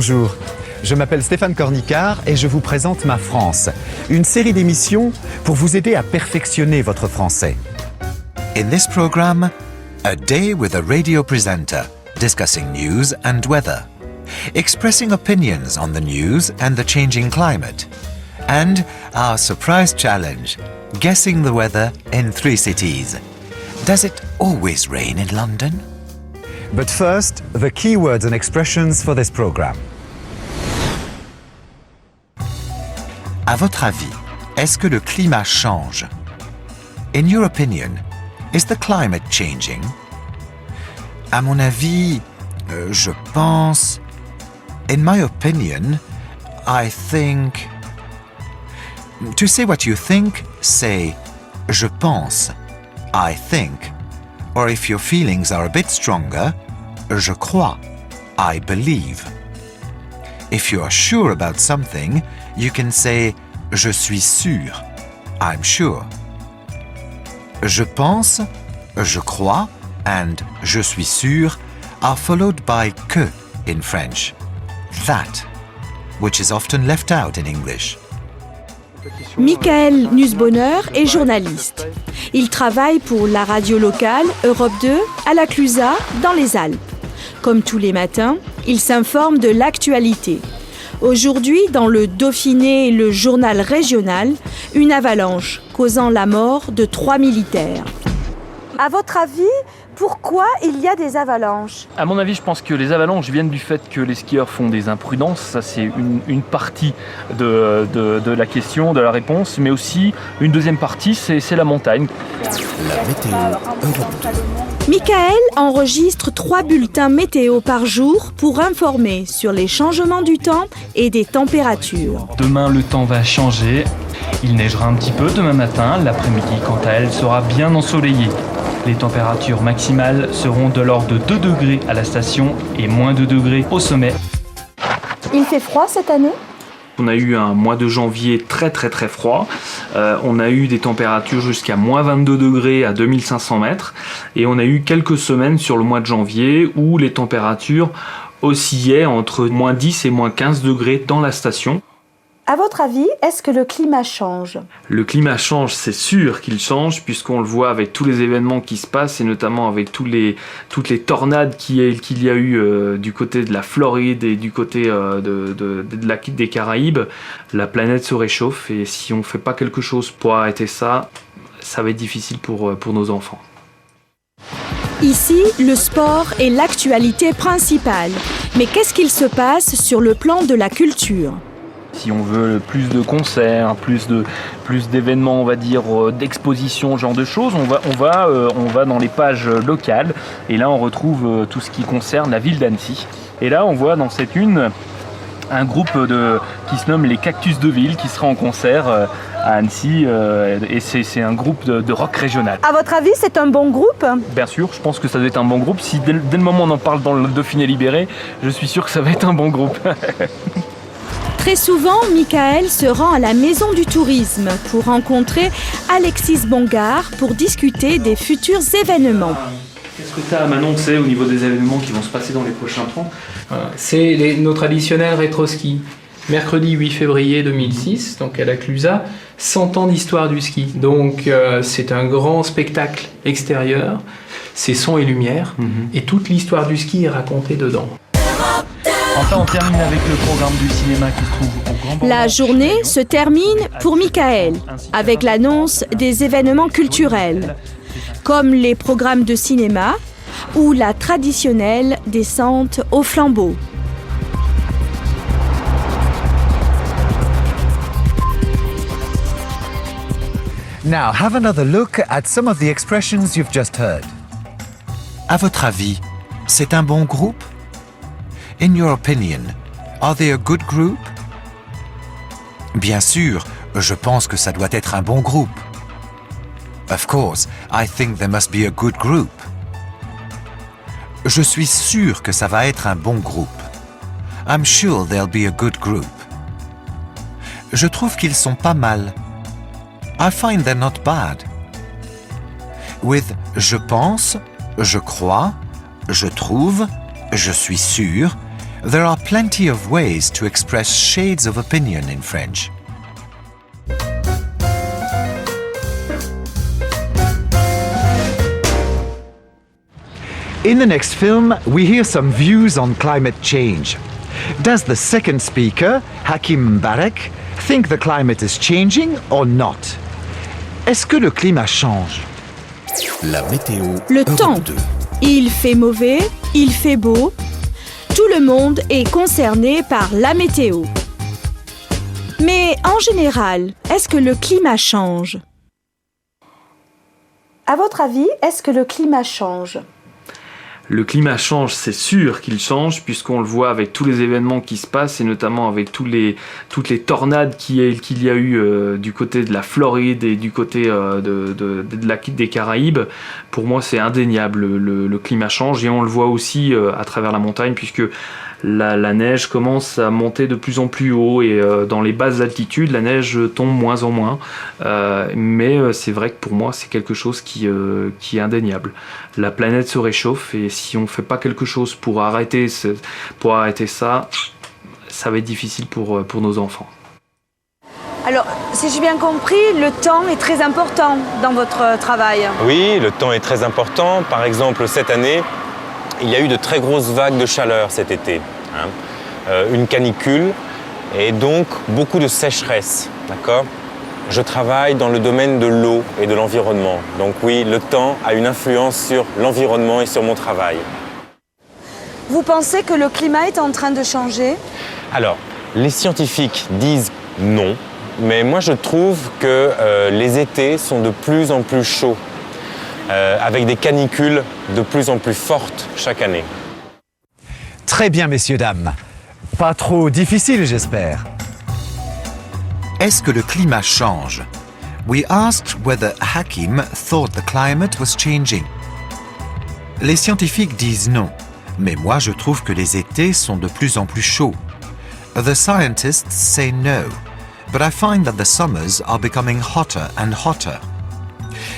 Bonjour, je m'appelle Stéphane Cornicard et je vous présente Ma France, une série d'émissions pour vous aider à perfectionner votre français. In this program, a day with a radio presenter discussing news and weather, expressing opinions on the news and the changing climate, and our surprise challenge, guessing the weather in 3 cities. Does it always rain in London? But first, the key words and expressions for this program. À votre avis, est-ce que le climat change? In your opinion, is the climate changing? À mon avis, je pense. In my opinion, I think. To say what you think, say je pense, I think. Or if your feelings are a bit stronger, je crois, I believe. If you are sure about something, you can say je suis sûr, I'm sure. Je pense, je crois, and je suis sûr are followed by que in French, that, which is often left out in English. Michael Nussbonner est journaliste. Il travaille pour la radio locale Europe 2 à la Clusaz, dans les Alpes. Comme tous les matins, il s'informe de l'actualité. Aujourd'hui, dans le Dauphiné, le journal régional, une avalanche causant la mort de 3 militaires. À votre avis, pourquoi il y a des avalanches? À mon avis, je pense que les avalanches viennent du fait que les skieurs font des imprudences. Ça, c'est une partie de la question, de la réponse. Mais aussi, une deuxième partie, c'est la montagne. La météo Europe 2. Michael enregistre 3 bulletins météo par jour pour informer sur les changements du temps et des températures. Demain, le temps va changer. Il neigera un petit peu demain matin. L'après-midi, quant à elle, sera bien ensoleillée. Les températures maximales seront de l'ordre de 2 degrés à la station et moins 2 degrés au sommet. Il fait froid cette année? On a eu un mois de janvier très froid. On a eu des températures jusqu'à moins 22 degrés à 2500 mètres. Et on a eu quelques semaines sur le mois de janvier où les températures oscillaient entre moins 10 et moins 15 degrés dans la station. À votre avis, est-ce que le climat change? Le climat change, c'est sûr qu'il change, puisqu'on le voit avec tous les événements qui se passent, et notamment avec toutes les tornades qu'il y a eu du côté de la Floride et du côté des Caraïbes. La planète se réchauffe, et si on ne fait pas quelque chose pour arrêter ça, ça va être difficile pour nos enfants. Ici, le sport est l'actualité principale. Mais qu'est-ce qu'il se passe sur le plan de la culture? Si on veut plus de concerts, plus d'événements, on va dire, d'expositions, ce genre de choses, on va dans les pages locales. Et là, on retrouve tout ce qui concerne la ville d'Annecy. Et là, on voit dans cette une un groupe qui se nomme les Cactus de Ville, qui sera en concert à Annecy. Et c'est un groupe de rock régional. À votre avis, c'est un bon groupe? Bien sûr, je pense que ça doit être un bon groupe. Si dès le moment où on en parle dans le Dauphiné libéré, je suis sûr que ça va être un bon groupe. Très souvent, Michael se rend à la Maison du Tourisme pour rencontrer Alexis Bongard pour discuter des futurs événements. Qu'est-ce que tu as à m'annoncer au niveau des événements qui vont se passer dans les prochains temps? C'est nos traditionnels rétro-ski. Mercredi 8 février 2006, donc à la Clusaz, 100 ans d'histoire du ski. Donc c'est un grand spectacle extérieur, c'est son et lumière, et toute l'histoire du ski est racontée dedans. Enfin, on termine avec le programme du cinéma qui se trouve au Grand Bornand. La journée se termine pour Michael avec l'annonce des événements culturels, comme les programmes de cinéma ou la traditionnelle descente au flambeau. Now, have another look at some of the expressions you've just heard. À votre avis, c'est un bon groupe? In your opinion, are they a good group? Bien sûr, je pense que ça doit être un bon groupe. Of course, I think there must be a good group. Je suis sûr que ça va être un bon groupe. I'm sure there'll be a good group. Je trouve qu'ils sont pas mal. I find they're not bad. With je pense, je crois, je trouve, je suis sûr, There are plenty of ways to express shades of opinion in French. In the next film, we hear some views on climate change. Does the second speaker, Hakim Mbarek, think the climate is changing or not? Est-ce que le climat change? La météo. Le Europe temps. 2. Il fait mauvais, il fait beau. Tout le monde est concerné par la météo. Mais en général, est-ce que le climat change? À votre avis, est-ce que le climat change? Le climat change, c'est sûr qu'il change, puisqu'on le voit avec tous les événements qui se passent, et notamment avec toutes les tornades qu'il y a eu du côté de la Floride et du côté des Caraïbes. Pour moi, c'est indéniable, le climat change, et on le voit aussi à travers la montagne, puisque la neige commence à monter de plus en plus haut, et dans les basses altitudes, la neige tombe moins en moins. Mais c'est vrai que pour moi, c'est quelque chose qui est indéniable. La planète se réchauffe, et si on ne fait pas quelque chose pour arrêter ça, ça va être difficile pour nos enfants. Alors, si j'ai bien compris, le temps est très important dans votre travail. Oui, le temps est très important. Par exemple, cette année, il y a eu de très grosses vagues de chaleur cet été. Une canicule et donc beaucoup de sécheresse. D'accord ? Je travaille dans le domaine de l'eau et de l'environnement. Donc oui, le temps a une influence sur l'environnement et sur mon travail. Vous pensez que le climat est en train de changer? Alors, les scientifiques disent non, mais moi je trouve que les étés sont de plus en plus chauds, avec des canicules de plus en plus fortes chaque année. Très bien, messieurs, dames. Pas trop difficile, j'espère. Est-ce que le climat change? We asked whether Hakim thought the climate was changing. Les scientifiques disent non, mais moi je trouve que les étés sont de plus en plus chauds. The scientists say no, but I find that the summers are becoming hotter and hotter.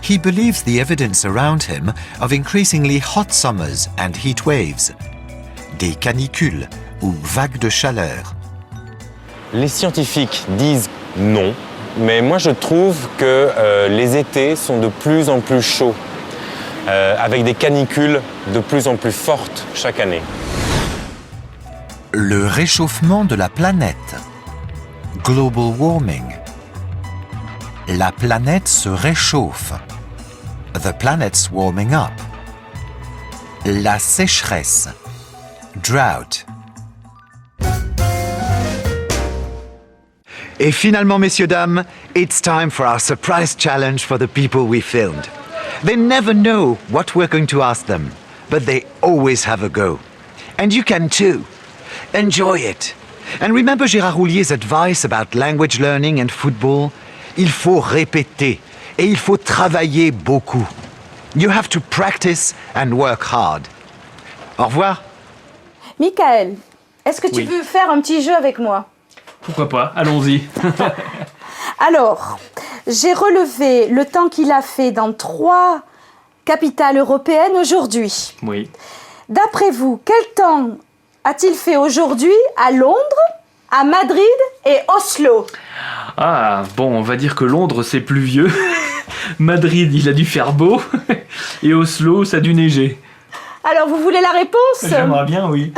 He believes the evidence around him of increasingly hot summers and heat waves, des canicules ou vagues de chaleur. Les scientifiques disent non, mais moi je trouve que les étés sont de plus en plus chauds, avec des canicules de plus en plus fortes chaque année. Le réchauffement de la planète. Global warming. La planète se réchauffe. The planet's warming up. La sécheresse. Drought. Et finalement, messieurs, dames, it's time for our surprise challenge for the people we filmed. They never know what we're going to ask them, but they always have a go. And you can too. Enjoy it. And remember Gérard Houlier's advice about language learning and football? Il faut répéter et il faut travailler beaucoup. You have to practice and work hard. Au revoir. Michael, est-ce que tu Oui. veux faire un petit jeu avec moi? Pourquoi pas? Allons-y. Alors, j'ai relevé le temps qu'il a fait dans 3 capitales européennes aujourd'hui. Oui. D'après vous, quel temps a-t-il fait aujourd'hui à Londres, à Madrid et Oslo? Ah, bon, on va dire que Londres, c'est pluvieux. Madrid, il a dû faire beau. Et Oslo, ça a dû neiger. Alors, vous voulez la réponse? J'aimerais bien, oui.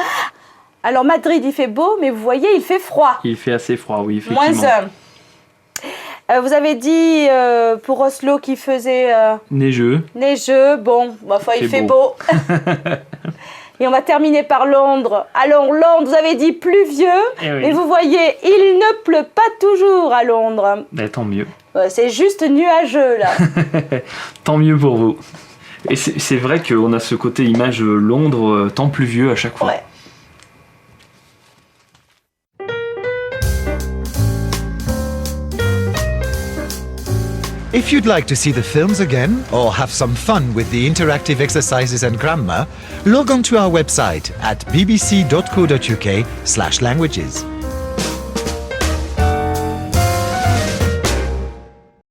Alors, Madrid, il fait beau, mais vous voyez, il fait froid. Il fait assez froid, oui, effectivement. -1. Vous avez dit pour Oslo qu'il faisait Neigeux. neigeux. Bon, enfin, il fait beau. Et on va terminer par Londres. Alors, Londres, vous avez dit pluvieux. Eh oui. Mais vous voyez, il ne pleut pas toujours à Londres. Ben, tant mieux. C'est juste nuageux, là. Tant mieux pour vous. Et c'est vrai qu'on a ce côté image Londres, temps pluvieux à chaque fois. Ouais. If you'd like to see the films again or have some fun with the interactive exercises and grammar, log on to our website at bbc.co.uk/languages.